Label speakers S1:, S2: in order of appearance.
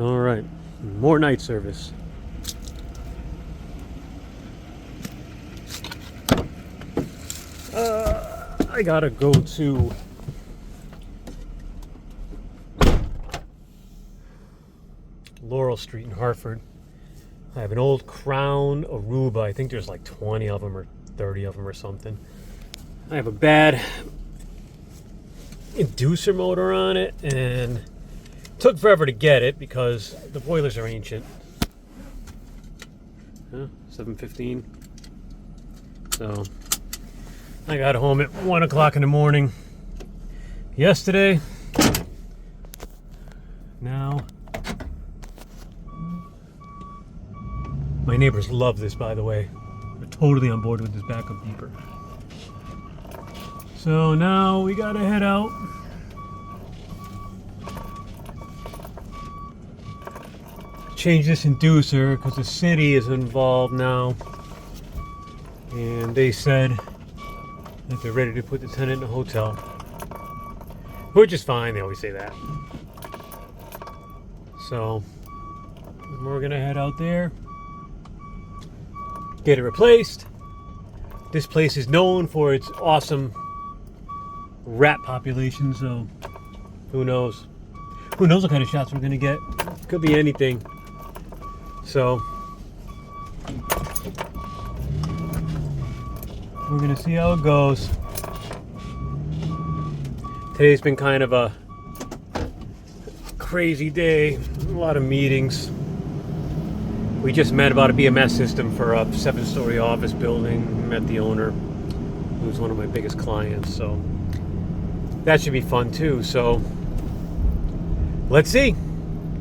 S1: All right, more night service. I gotta go to Laurel Street in Hartford. I have an old Crown Aruba. I think there's like 20 of them or 30 of them or something. I have a bad inducer motor on it, and it took forever to get it because the boilers are ancient. 7:15. So I got home at 1 o'clock in the morning yesterday. Now, my neighbors love this, by the way. They're totally on board with this backup beeper. So now we gotta head out. Change this inducer because the city is involved now. And they said that they're ready to put the tenant in a hotel. Which is fine, they always say that. So we're gonna head out there, get it replaced. This place is known for its awesome rat population, so who knows? Who knows what kind of shots we're gonna get? Could be anything. So we're gonna see how it goes. Today's been kind of a crazy day, a lot of meetings. We just met about a BMS system for a 7-story office building. Met the owner, who's one of my biggest clients, so that should be fun too. So let's see.